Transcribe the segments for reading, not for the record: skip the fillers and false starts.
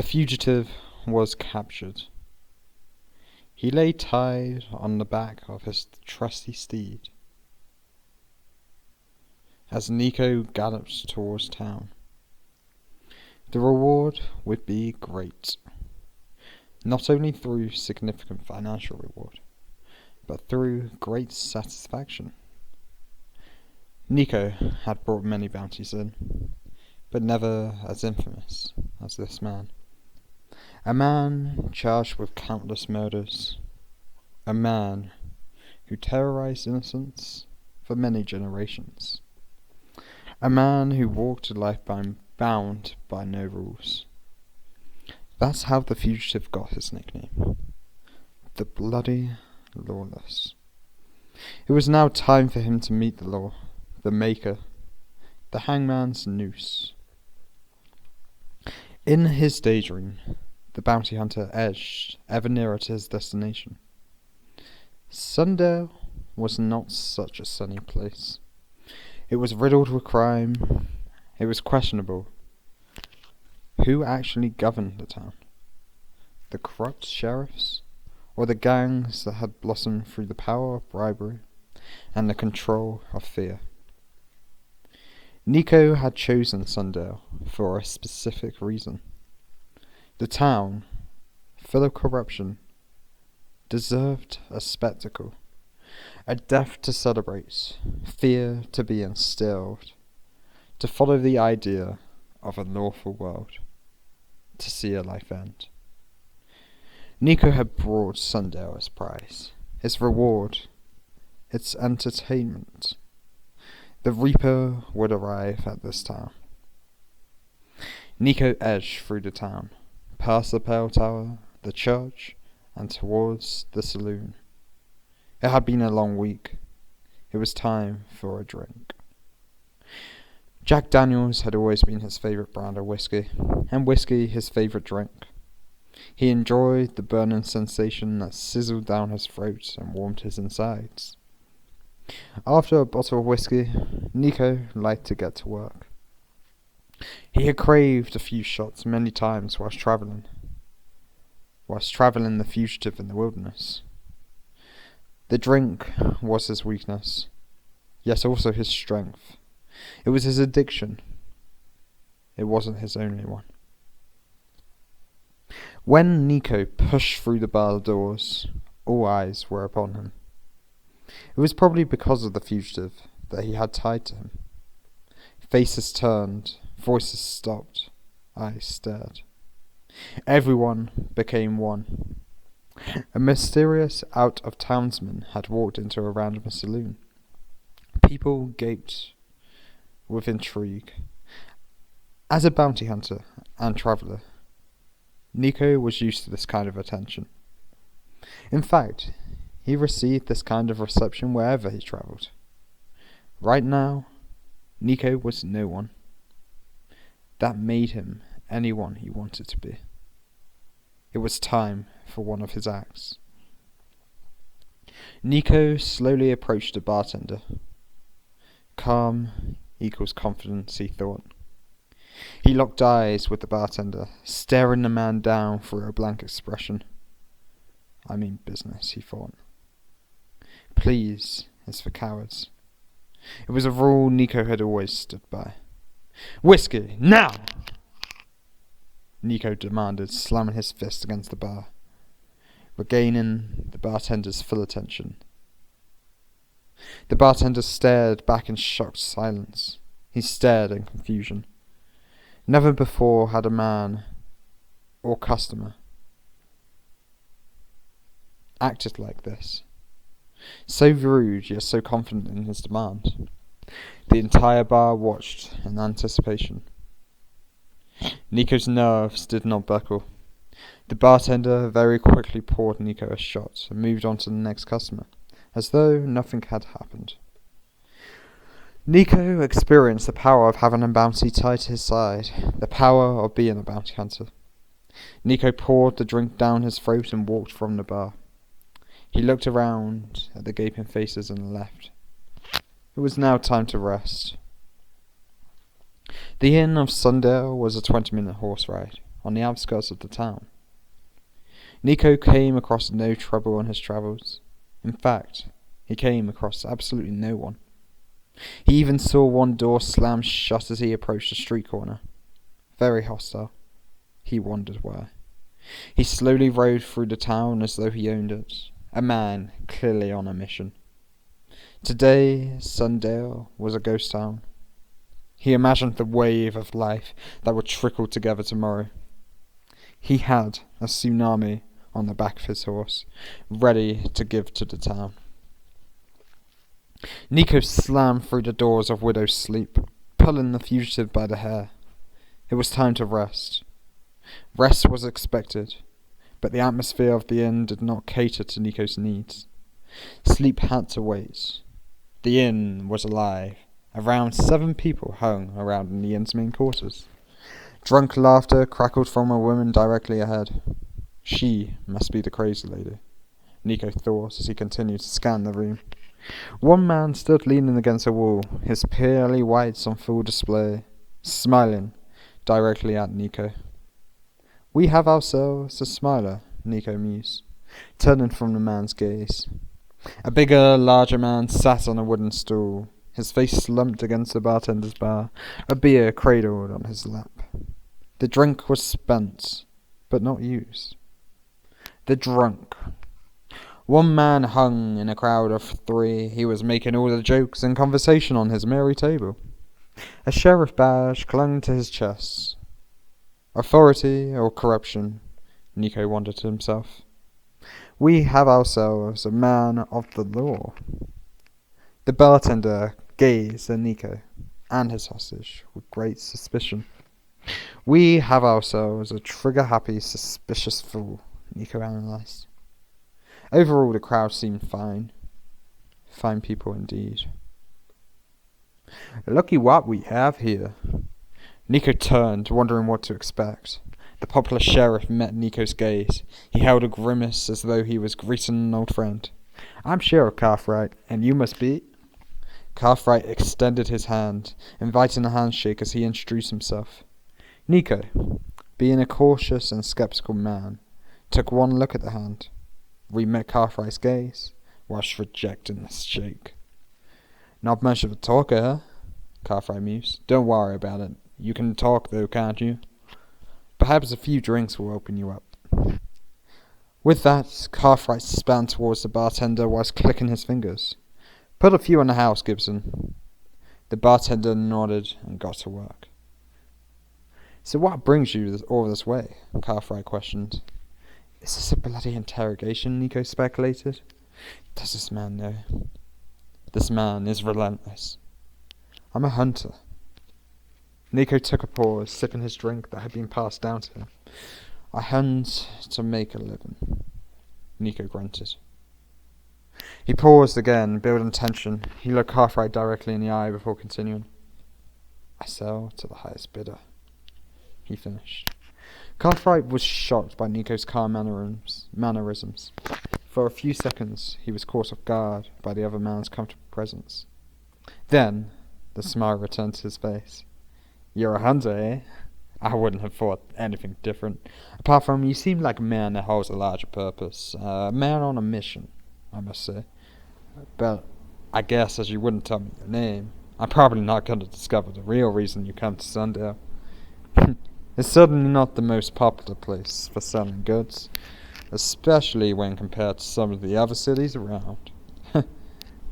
The fugitive was captured. He lay tied on the back of his trusty steed as Nico galloped towards town. The reward would be great, not only through significant financial reward, but through great satisfaction. Nico had brought many bounties in, but never as infamous as this man. A man charged with countless murders. A man who terrorized innocents for many generations. A man who walked a life bound by no rules. That's how the fugitive got his nickname. The Bloody Lawless. It was now time for him to meet the law, the maker, the hangman's noose. In his daydream, the bounty hunter edged ever nearer to his destination. Sundale was not such a sunny place. It was riddled with crime. It was questionable. Who actually governed the town? The corrupt sheriffs, or the gangs that had blossomed through the power of bribery and the control of fear? Nico had chosen Sundale for a specific reason. The town, full of corruption, deserved a spectacle, a death to celebrate, fear to be instilled, to follow the idea of a lawful world, to see a life end. Nico had brought Sundale his prize, its reward, its entertainment. The Reaper would arrive at this town. Nico edged through the town, past the Pale Tower, the church, and towards the saloon. It had been a long week. It was time for a drink. Jack Daniels had always been his favourite brand of whiskey, and whiskey his favourite drink. He enjoyed the burning sensation that sizzled down his throat and warmed his insides. After a bottle of whiskey, Nico liked to get to work. He had craved a few shots many times whilst travelling the fugitive in the wilderness. The drink was his weakness, yet also his strength. It was his addiction. It wasn't his only one. When Nico pushed through the bar doors, all eyes were upon him. It was probably because of the fugitive that he had tied to him. Faces turned, voices stopped, eyes stared. Everyone became one. A mysterious out-of-townsman had walked into a random saloon. People gaped with intrigue. As a bounty hunter and traveller, Nico was used to this kind of attention. In fact, he received this kind of reception wherever he travelled. Right now, Nico was no one. That made him anyone he wanted to be. It was time for one of his acts. Nico slowly approached the bartender. Calm equals confidence, he thought. He locked eyes with the bartender, staring the man down through a blank expression. I mean business, he thought. Please is for cowards. It was a rule Nico had always stood by. Whiskey, now! Nico demanded, slamming his fist against the bar, regaining the bartender's full attention. The bartender stared back in shocked silence. He stared in confusion. Never before had a man or customer acted like this. So rude, yet so confident in his demand. The entire bar watched in anticipation. Nico's nerves did not buckle. The bartender very quickly poured Nico a shot and moved on to the next customer, as though nothing had happened. Nico experienced the power of having a bounty tied to his side, the power of being a bounty hunter. Nico poured the drink down his throat and walked from the bar. He looked around at the gaping faces and left. It was now time to rest. The inn of Sundale was a 20-minute horse ride. on the outskirts of the town. Nico came across no trouble on his travels. In fact, he came across absolutely no one. He even saw one door slam shut as he approached a street corner. Very hostile. He wondered why. He slowly rode through the town as though he owned it. A man clearly on a mission. Today, Sundale was a ghost town. He imagined the wave of life that would trickle together tomorrow. He had a tsunami on the back of his horse, ready to give to the town. Nico slammed through the doors of Widow's Sleep, pulling the fugitive by the hair. It was time to rest. Rest was expected, but the atmosphere of the inn did not cater to Nico's needs. Sleep had to wait. The inn was alive. Around 7 people hung around in the inn's main quarters. Drunk laughter crackled from a woman directly ahead. She must be the crazy lady, Nico thought as he continued to scan the room. One man stood leaning against a wall, his pearly whites on full display, smiling directly at Nico. We have ourselves a smiler, Nico mused, turning from the man's gaze. A bigger, larger man sat on a wooden stool, his face slumped against the bartender's bar, a beer cradled on his lap. The drink was spent, but not used. The drunk. One man hung in a crowd of 3. He was making all the jokes and conversation on his merry table. A sheriff badge clung to his chest. Authority or corruption, Nico wondered to himself. We have ourselves a man of the law. The bartender gazed at Nico and his hostage with great suspicion. We have ourselves a trigger-happy, suspicious fool, Nico analysed. Overall, the crowd seemed fine. Fine people indeed. Lucky what we have here. Nico turned, wondering what to expect. The popular sheriff met Nico's gaze. He held a grimace as though he was greeting an old friend. I'm Sheriff Cartwright, and you must be... Cartwright extended his hand, inviting a handshake as he introduced himself. Nico, being a cautious and sceptical man, took one look at the hand. We met Cartwright's gaze, whilst rejecting the shake. Not much of a talker, huh? Cartwright mused. Don't worry about it. You can talk though, can't you? Perhaps a few drinks will open you up. With that, Cartwright span towards the bartender whilst clicking his fingers. Put a few in the house, Gibson. The bartender nodded and got to work. So what brings you all this way? Cartwright questioned. Is this a bloody interrogation? Nico speculated. Does this man know? This man is relentless. I'm a hunter. Nico took a pause, sipping his drink that had been passed down to him. I hunt to make a living. Nico grunted. He paused again, building tension. He looked Cartwright directly in the eye before continuing. I sell to the highest bidder. He finished. Cartwright was shocked by Nico's calm mannerisms. For a few seconds, he was caught off guard by the other man's comfortable presence. Then, the smile returned to his face. You're a hunter, eh? I wouldn't have thought anything different. Apart from, you seem like a man that holds a larger purpose. A man on a mission, I must say. But I guess as you wouldn't tell me your name, I'm probably not going to discover the real reason you come to Sundale. It's certainly not the most popular place for selling goods, especially when compared to some of the other cities around.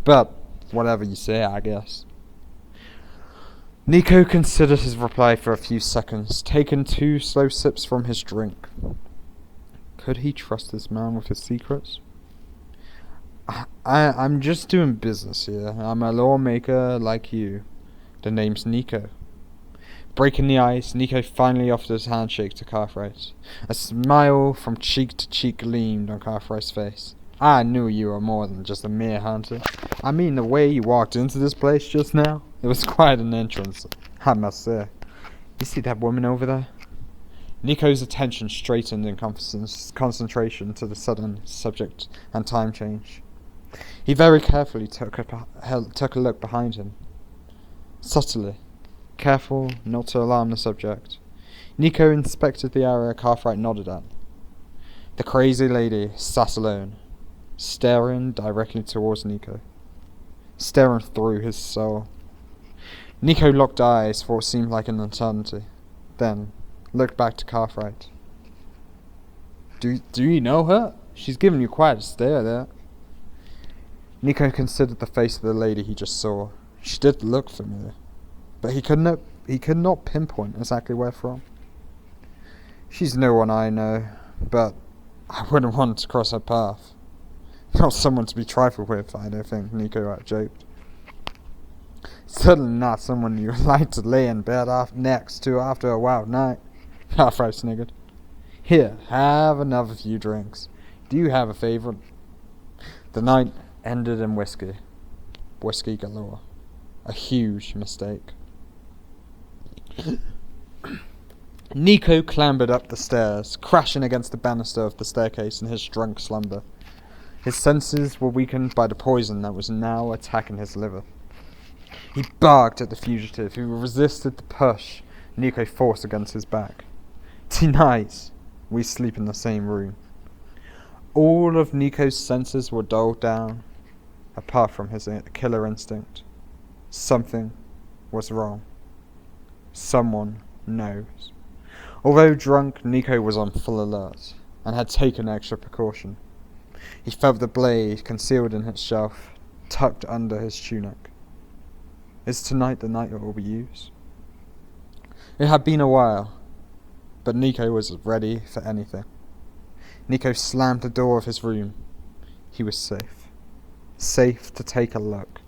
But whatever you say, I guess. Nico considered his reply for a few seconds, taking 2 slow sips from his drink. Could he trust this man with his secrets? I'm just doing business here. I'm a lawmaker like you. The name's Nico. Breaking the ice, Nico finally offered his handshake to Cartwright. A smile from cheek to cheek gleamed on Cartwright's face. I knew you were more than just a mere hunter. I mean, the way you walked into this place just now, it was quite an entrance, I must say. You see that woman over there? Nico's attention straightened in concentration to the sudden subject and time change. He very carefully took a look behind him. Subtly, careful not to alarm the subject, Nico inspected the area Cartwright nodded at. The crazy lady sat alone, staring directly towards Nico, staring through his soul. Nico locked eyes for what seemed like an eternity, then looked back to Cartwright. Do you know her? She's given you quite a stare there. Nico considered the face of the lady he just saw. She did look familiar, but he could not pinpoint exactly where from. She's no one I know, but I wouldn't want to cross her path. Not someone to be trifled with, I don't think, Nico joked. Certainly not someone you would like to lay in bed next to after a wild night, Cartwright sniggered. Here, have another few drinks. Do you have a favourite? The night ended in whiskey. Whiskey galore. A huge mistake. Nico clambered up the stairs, crashing against the banister of the staircase in his drunk slumber. His senses were weakened by the poison that was now attacking his liver. He barked at the fugitive, who resisted the push Nico forced against his back. Tonight, we sleep in the same room. All of Nico's senses were dulled down, apart from his killer instinct. Something was wrong. Someone knows. Although drunk, Nico was on full alert, and had taken extra precaution. He felt the blade concealed in its shelf, tucked under his tunic. Is tonight the night it will be used? It had been a while, but Nico was ready for anything. Nico slammed the door of his room. He was safe. Safe to take a look.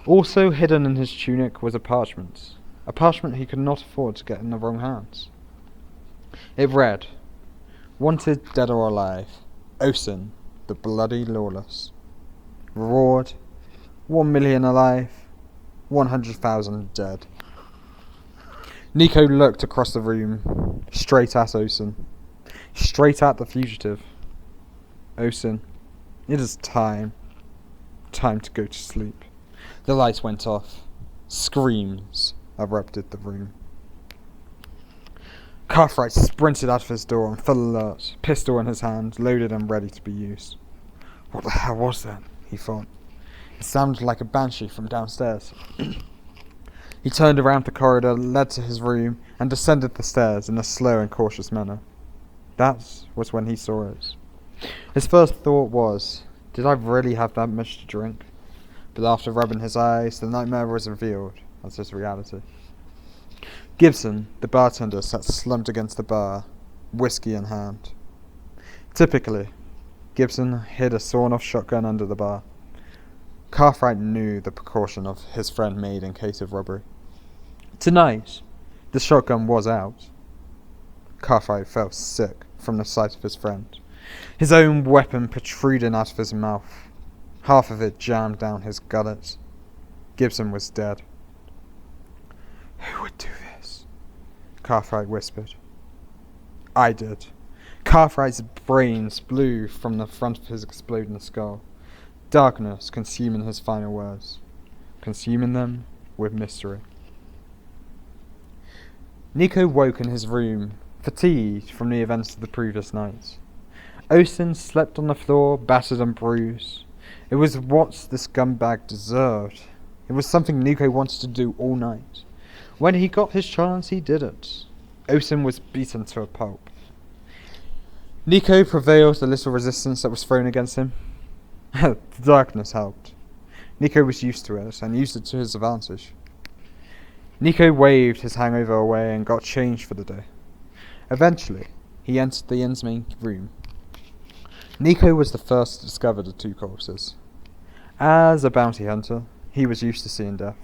Also hidden in his tunic was a parchment he could not afford to get in the wrong hands. It read, Wanted dead or alive, Ocean, the bloody lawless. Reward, 1 million alive, 100,000 dead. Nico looked across the room, straight at Ocean, straight at the fugitive. Ocean, it is time to go to sleep. The lights went off. Screams erupted the room. Cartwright sprinted out of his door on full alert, pistol in his hand, loaded and ready to be used. What the hell was that? He thought. It sounded like a banshee from downstairs. He turned around the corridor, led to his room, and descended the stairs in a slow and cautious manner. That was when he saw it. His first thought was, did I really have that much to drink? But after rubbing his eyes, the nightmare was revealed as his reality. Gibson, the bartender, sat slumped against the bar, whiskey in hand. Typically, Gibson hid a sawn-off shotgun under the bar. Cartwright knew the precaution of his friend made in case of robbery. Tonight, the shotgun was out. Cartwright felt sick from the sight of his friend, his own weapon protruding out of his mouth, half of it jammed down his gullet. Gibson was dead. Who would do this? Cartwright whispered. I did. Cartwright's brains blew from the front of his exploding skull, darkness consuming his final words, consuming them with mystery. Nico woke in his room, fatigued from the events of the previous night. Ocean slept on the floor, battered and bruised. It was what this scumbag deserved. It was something Nico wanted to do all night. When he got his chance, he did it. Ocean was beaten to a pulp. Nico prevailed the little resistance that was thrown against him. The darkness helped. Nico was used to it, and used it to his advantage. Nico waved his hangover away and got changed for the day. Eventually, he entered the inn's main room. Nico was the first to discover the two corpses. As a bounty hunter, he was used to seeing death.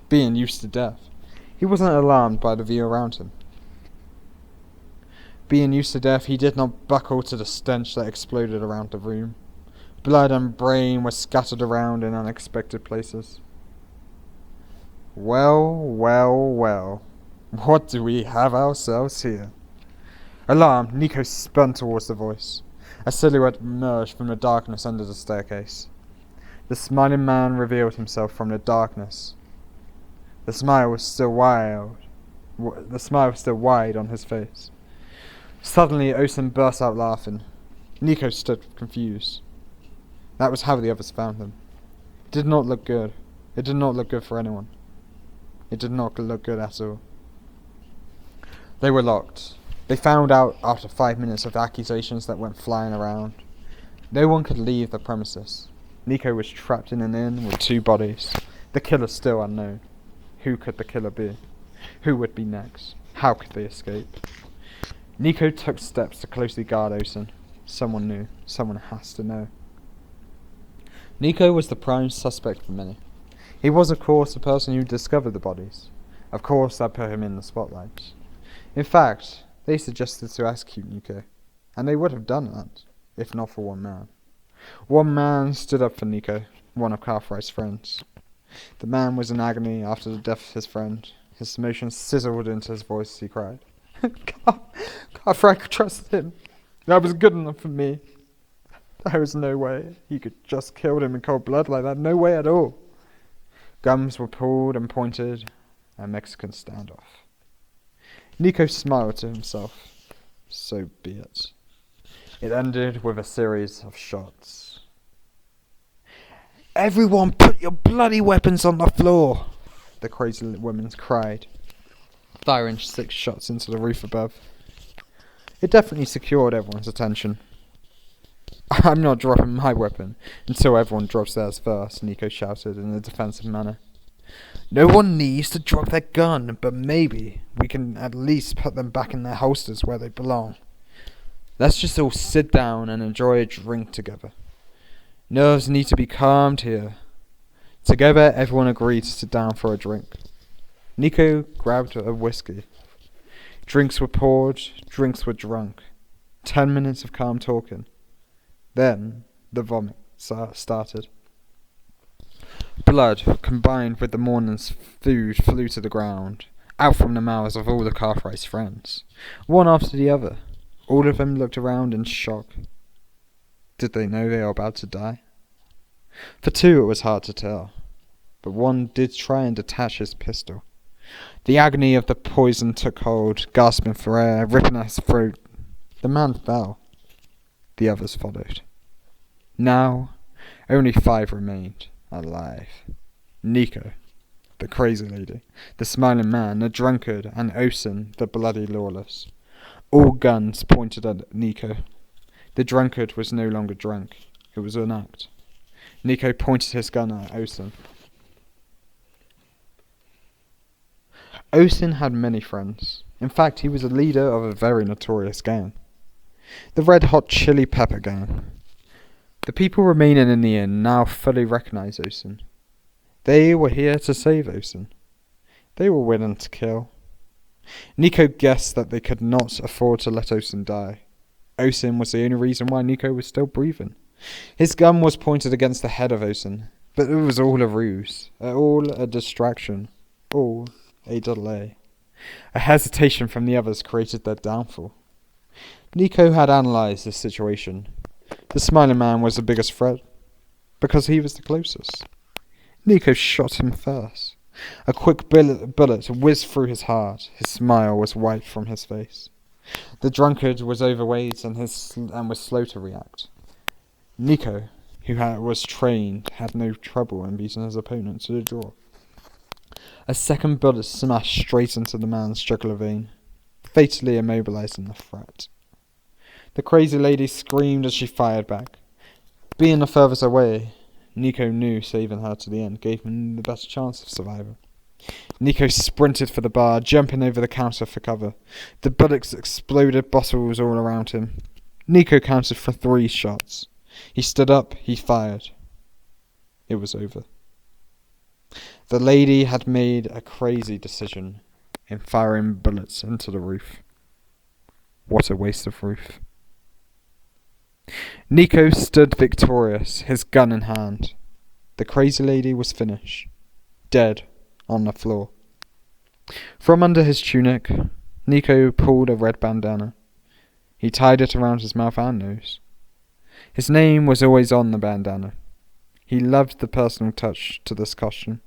Being used to death, he wasn't alarmed by the view around him. Being used to death, he did not buckle to the stench that exploded around the room. Blood and brain were scattered around in unexpected places. Well, what do we have ourselves here? Alarmed, Nico spun towards the voice. A silhouette emerged from the darkness under the staircase. The smiling man revealed himself from the darkness. The smile was still wild, the smile still wide on his face. Suddenly, Osen burst out laughing. Nico stood confused. That was how the others found him. It did not look good. It did not look good for anyone. It did not look good at all. They were locked. They found out after 5 minutes of accusations that went flying around. No one could leave the premises. Nico was trapped in an inn with 2 bodies. The killer still unknown. Who could the killer be? Who would be next? How could they escape? Nico took steps to closely guard Osen. Someone knew. Someone has to know. Nico was the prime suspect for many. He was, of course, the person who discovered the bodies. Of course, that put him in the spotlight. In fact, they suggested to execute Nico, and they would have done that, if not for one man. One man stood up for Nico, one of Cartwright's friends. The man was in agony after the death of his friend. His emotions sizzled into his voice as he cried. Cartwright trusted him. That was good enough for me. There was no way he could just kill him in cold blood like that. No way at all. Guns were pulled and pointed. A Mexican standoff. Nico smiled to himself. So be it. It ended with a series of shots. Everyone put your bloody weapons on the floor, the crazy woman cried, firing 6 shots into the roof above. It definitely secured everyone's attention. I'm not dropping my weapon until everyone drops theirs first, Nico shouted in a defensive manner. No one needs to drop their gun, but maybe we can at least put them back in their holsters where they belong. Let's just all sit down and enjoy a drink together. Nerves need to be calmed here. Together, everyone agreed to sit down for a drink. Nico grabbed a whiskey. Drinks were poured, drinks were drunk. 10 minutes of calm talking. Then, the vomit started. Blood, combined with the morning's food, flew to the ground, out from the mouths of all the Cartwright's friends, one after the other. All of them looked around in shock. Did they know they were about to die? For 2 it was hard to tell, but one did try and detach his pistol. The agony of the poison took hold, gasping for air, ripping at his throat. The man fell. The others followed. Now, only 5 remained alive. Nico, the crazy lady, the smiling man, the drunkard, and Osen, the bloody lawless. All guns pointed at Nico. The drunkard was no longer drunk. It was an act. Nico pointed his gun at Osen. Osen had many friends. In fact, he was a leader of a very notorious gang. The Red Hot Chili Pepper Gang. The people remaining in the inn now fully recognized Osen. They were here to save Osen. They were willing to kill. Nico guessed that they could not afford to let Osen die. Osen was the only reason why Nico was still breathing. His gun was pointed against the head of Osen, but it was all a ruse, all a distraction, all a delay. A hesitation from the others created their downfall. Nico had analysed this situation. The smiling man was the biggest threat, because he was the closest. Nico shot him first. A quick bullet whizzed through his heart. His smile was wiped from his face. The drunkard was overweight and was slow to react. Nico, who was trained, had no trouble in beating his opponent to the draw. A second bullet smashed straight into the man's jugular vein, fatally immobilizing the threat. The crazy lady screamed as she fired back. Being the furthest away, Nico knew saving her to the end gave him the best chance of survival. Nico sprinted for the bar, jumping over the counter for cover. The bullets exploded bottles all around him. Nico counted for 3 shots. He stood up, he fired. It was over. The lady had made a crazy decision in firing bullets into the roof. What a waste of roof. Nico stood victorious, his gun in hand. The crazy lady was finished, dead on the floor. From under his tunic, Nico pulled a red bandana. He tied it around his mouth and nose. His name was always on the bandana. He loved the personal touch to this costume.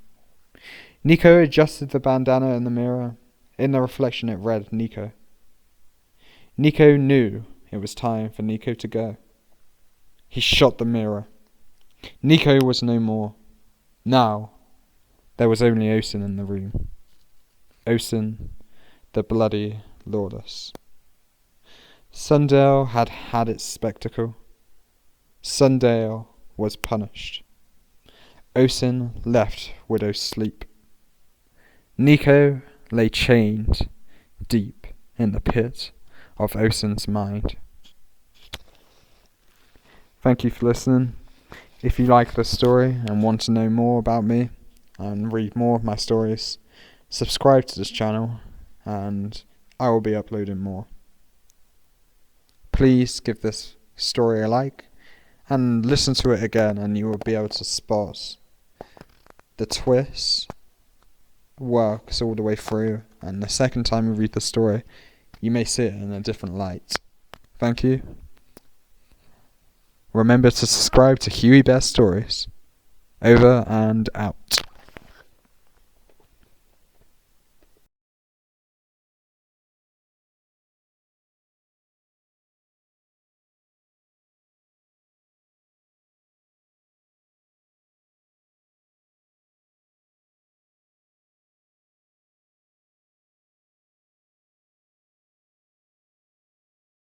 Nico adjusted the bandana in the mirror. In the reflection it read Nico. Nico knew it was time for Nico to go. He shot the mirror. Nico was no more. Now, there was only Ocean in the room. Ocean, the bloody lawless. Sundale had had its spectacle. Sundale was punished. Ocean left widow's sleep. Nico lay chained deep in the pit of Ocean's mind. Thank you for listening. If you like the story and want to know more about me and read more of my stories, subscribe to this channel and I will be uploading more. Please give this story a like and listen to it again, and you will be able to spot the twist works all the way through, and the second time you read the story you may see it in a different light. Thank you. Remember to subscribe to Huwey Bear Stories. Over and out.